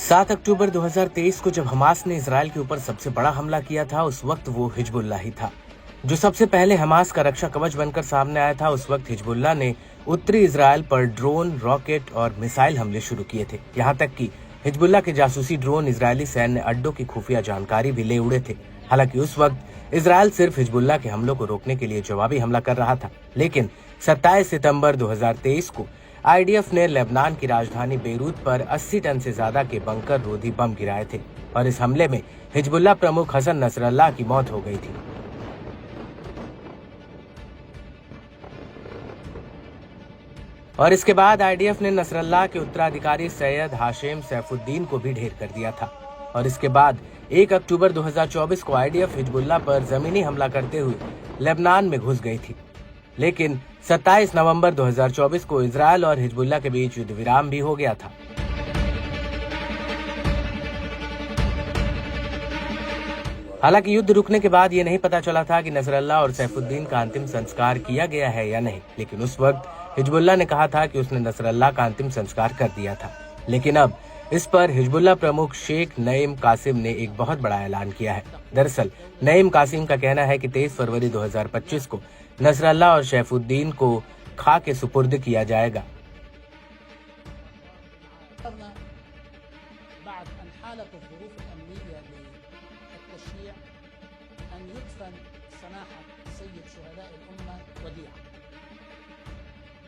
7 अक्टूबर 2023 को जब हमास ने इजराइल के ऊपर सबसे बड़ा हमला किया था, उस वक्त वो हिजबुल्लाह ही था जो सबसे पहले हमास का रक्षा कवच बनकर सामने आया था। उस वक्त हिजबुल्लाह ने उत्तरी इजराइल पर ड्रोन, रॉकेट और मिसाइल हमले शुरू किए थे। यहाँ तक कि हिजबुल्लाह के जासूसी ड्रोन इजरायली सैन्य अड्डों की खुफिया जानकारी भी ले उड़े थे। हालांकि उस वक्त इजराइल सिर्फ हिजबुल्लाह के हमलों को रोकने के लिए जवाबी हमला कर रहा था, लेकिन 27 सितंबर 2023 को आईडीएफ ने लेबनान की राजधानी बेरूत पर 80 टन से ज्यादा के बंकर रोधी बम गिराए थे और इस हमले में हिजबुल्लाह प्रमुख हसन नसरल्लाह की मौत हो गई थी। और इसके बाद आईडीएफ ने नसरल्लाह के उत्तराधिकारी सैयद हाशेम सैफुद्दीन को भी ढेर कर दिया था। और इसके बाद 1 अक्टूबर 2024 को आईडीएफ हिजबुल्लाह पर जमीनी हमला करते हुए लेबनान में घुस गई थी, लेकिन 27 नवंबर 2024 को इजरायल और हिजबुल्लाह के बीच युद्ध विराम भी हो गया था। हालांकि युद्ध रुकने के बाद ये नहीं पता चला था कि नसरल्लाह और सैफुद्दीन का अंतिम संस्कार किया गया है या नहीं, लेकिन उस वक्त हिजबुल्लाह ने कहा था कि उसने नसरल्लाह का अंतिम संस्कार कर दिया था। लेकिन अब इस पर हिजबुल्लाह प्रमुख शेख नईम कासिम ने एक बहुत बड़ा ऐलान किया है। दरअसल नईम कासिम का कहना है कि 23 फरवरी 2025 को नसरल्लाह और सैफुद्दीन को खा के सुपुर्द किया जाएगा।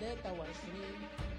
23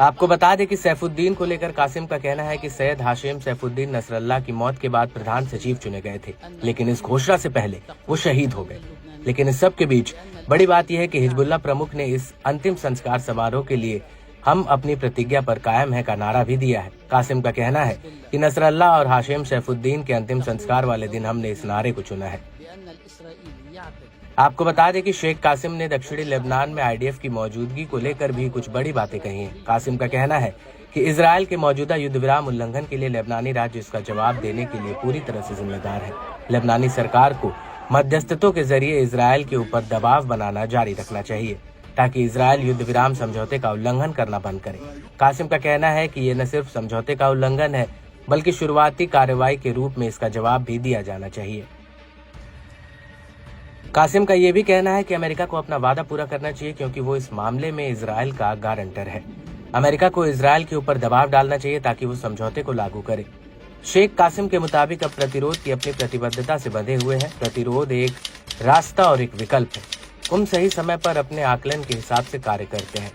आपको बता दें कि सैफुद्दीन को लेकर कासिम का कहना है कि सैयद हाशिम सैफुद्दीन नसरल्लाह की मौत के बाद प्रधान सचिव चुने गए थे, लेकिन इस घोषणा से पहले वो शहीद हो गए। लेकिन इस सब के बीच बड़ी बात यह है कि हिजबुल्लाह प्रमुख ने इस अंतिम संस्कार समारोह के लिए हम अपनी प्रतिज्ञा पर कायम है का नारा भी दिया है। कासिम का कहना है कि नसरल्लाह और हाशिम सैफुद्दीन के अंतिम संस्कार वाले दिन हमने इस नारे को चुना है। आपको बता दें कि शेख कासिम ने दक्षिणी लेबनान में आईडीएफ की मौजूदगी को लेकर भी कुछ बड़ी बातें कही हैं। कासिम का कहना है कि इजराइल के मौजूदा युद्ध विराम उल्लंघन के लिए लेबनानी राज्य इसका जवाब देने के लिए पूरी तरह से जिम्मेदार है। लेबनानी सरकार को मध्यस्थतों के जरिए इजराइल के ऊपर दबाव बनाना जारी रखना चाहिए ताकि इजराइल युद्ध विराम समझौते का उल्लंघन करना बंद करे। कासिम का कहना है कि ये न सिर्फ समझौते का उल्लंघन है, बल्कि शुरुआती कार्रवाई के रूप में इसका जवाब भी दिया जाना चाहिए। कासिम का ये भी कहना है कि अमेरिका को अपना वादा पूरा करना चाहिए, क्योंकि वो इस मामले में इजराइल का गारंटर है। अमेरिका को इजराइल के ऊपर दबाव डालना चाहिए ताकि वो समझौते को लागू करे। शेख कासिम के मुताबिक अब प्रतिरोध की अपनी प्रतिबद्धता से बंधे हुए हैं। प्रतिरोध एक रास्ता और एक विकल्प है। हम सही समय पर अपने आकलन के हिसाब से कार्य करते हैं।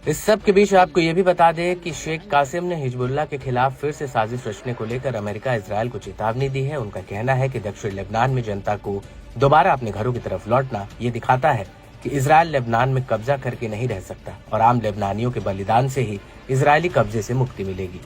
इस सब के बीच आपको ये भी बता दें कि शेख कासिम ने हिजबुल्लाह के खिलाफ फिर से साजिश रचने को लेकर अमेरिका इजराइल को चेतावनी दी है। उनका कहना है कि दक्षिण लेबनान में जनता को दोबारा अपने घरों की तरफ लौटना ये दिखाता है कि इजराइल लेबनान में कब्जा करके नहीं रह सकता और आम लेबनानियों के बलिदान से ही इजरायली कब्जे से मुक्ति मिलेगी।